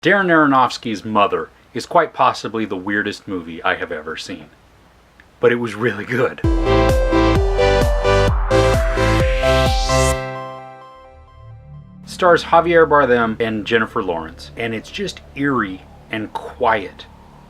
Darren Aronofsky's Mother is quite possibly the weirdest movie I have ever seen. But it was really good. Stars Javier Bardem and Jennifer Lawrence, and it's just eerie and quiet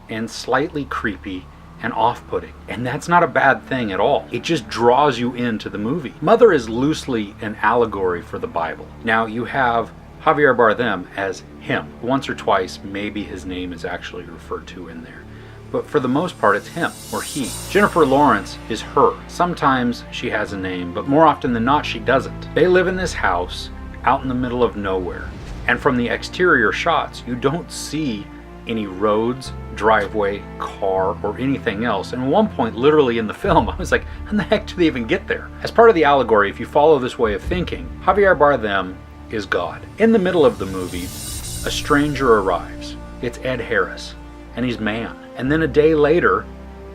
and slightly creepy and off-putting. And that's not a bad thing at all. It just draws you into the movie. Mother is loosely an allegory for the Bible. Now you have Javier Bardem as him. Once or twice, maybe his name is actually referred to in there. But for the most part, it's him or he. Jennifer Lawrence is her. Sometimes she has a name, but more often than not, she doesn't. They live in this house out in the middle of nowhere. And from the exterior shots, you don't see any roads, driveway, car, or anything else. And at one point, literally in the film, I was like, how the heck do they even get there? As part of the allegory, if you follow this way of thinking, Javier Bardem is God. In the middle of the movie, a stranger arrives. It's Ed Harris, and he's man. And then a day later,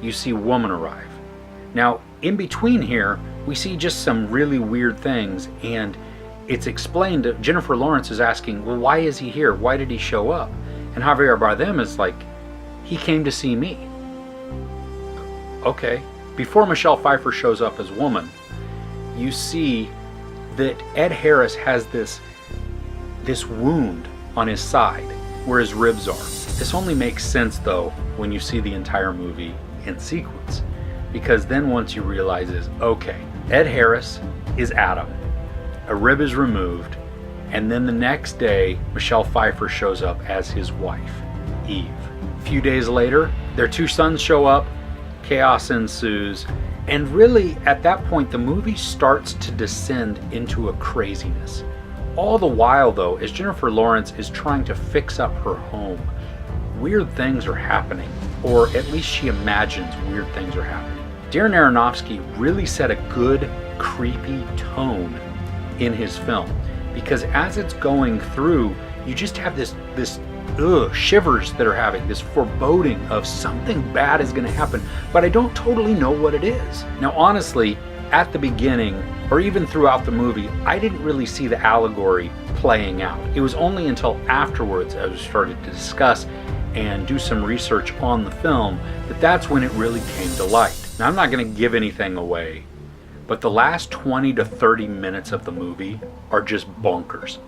you see woman arrive. Now, in between here, we see just some really weird things, and it's explained. Jennifer Lawrence is asking, well, why is he here? Why did he show up? And Javier Bardem is like, he came to see me. Okay. Before Michelle Pfeiffer shows up as woman, you see that Ed Harris has this wound on his side where his ribs are. This only makes sense though when you see the entire movie in sequence, because then once you realize is, okay, Ed Harris is Adam, a rib is removed, and then the next day Michelle Pfeiffer shows up as his wife, Eve. A few days later, their two sons show up, chaos ensues, and really at that point the movie starts to descend into a craziness. All the while though, as Jennifer Lawrence is trying to fix up her home, weird things are happening, or at least she imagines weird things are happening. Darren Aronofsky really set a good, creepy tone in his film, because as it's going through, you just have this shivers that are having, this foreboding of something bad is going to happen, but I don't totally know what it is. Now honestly, at the beginning, or even throughout the movie, I didn't really see the allegory playing out. It was only until afterwards as I started to discuss and do some research on the film that's when it really came to light. Now I'm not going to give anything away, but the last 20 to 30 minutes of the movie are just bonkers.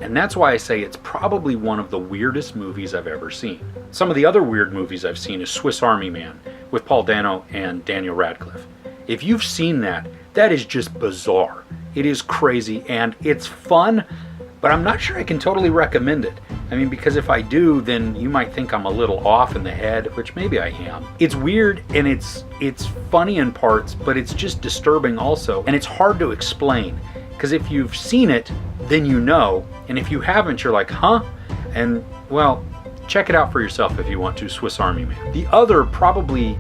And that's why I say it's probably one of the weirdest movies I've ever seen. Some of the other weird movies I've seen is Swiss Army Man with Paul Dano and Daniel Radcliffe. If you've seen that, that is just bizarre. It is crazy and it's fun, but I'm not sure I can totally recommend it. I mean, because if I do, then you might think I'm a little off in the head, which maybe I am. It's weird and it's funny in parts, but it's just disturbing also. And it's hard to explain, because if you've seen it, then you know. And if you haven't, you're like, huh? And well, check it out for yourself if you want to, Swiss Army Man. The other, probably,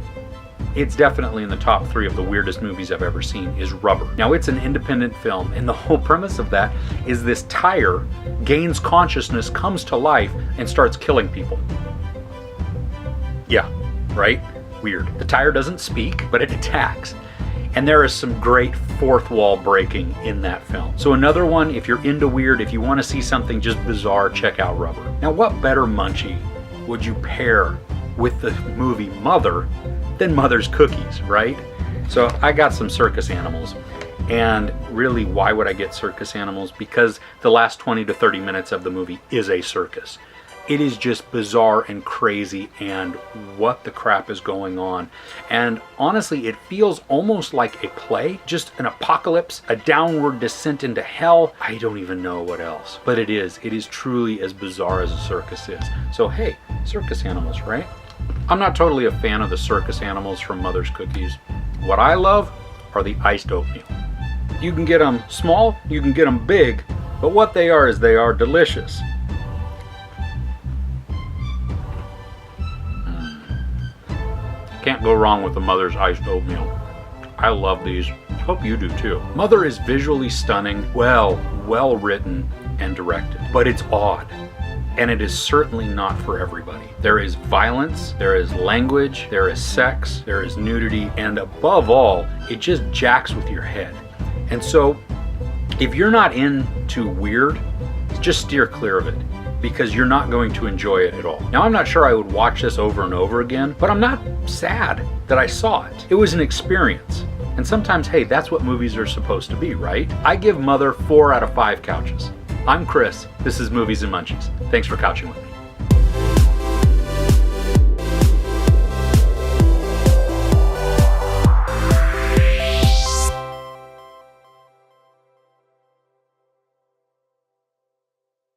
it's definitely in the top 3 of the weirdest movies I've ever seen, is Rubber. Now it's an independent film, and the whole premise of that is this tire gains consciousness, comes to life, and starts killing people. Yeah, right? Weird. The tire doesn't speak, but it attacks. And there is some great fourth wall breaking in that film. So another one, if you're into weird, if you want to see something just bizarre, check out Rubber. Now what better munchie would you pair with the movie Mother than Mother's Cookies, right? So I got some circus animals. And really, why would I get circus animals? Because the last 20 to 30 minutes of the movie is a circus. It is just bizarre and crazy, and what the crap is going on. And honestly, it feels almost like a play, just an apocalypse, a downward descent into hell. I don't even know what else, but it is truly as bizarre as a circus is. So hey, circus animals, right? I'm not totally a fan of the circus animals from Mother's Cookies. What I love are the iced oatmeal. You can get them small, you can get them big, but what they are is they are delicious. Can't go wrong with the Mother's iced oatmeal. I love these. Hope you do too. Mother is visually stunning, well written and directed, but it's odd. And it is certainly not for everybody. There is violence, there is language, there is sex, there is nudity, and above all, it just jacks with your head. And so, if you're not into weird, just steer clear of it. because you're not going to enjoy it at all. Now, I'm not sure I would watch this over and over again, but I'm not sad that I saw it. It was an experience. And sometimes, hey, that's what movies are supposed to be, right? I give Mother 4 out of 5 couches. I'm Chris. This is Movies and Munchies. Thanks for couching with me.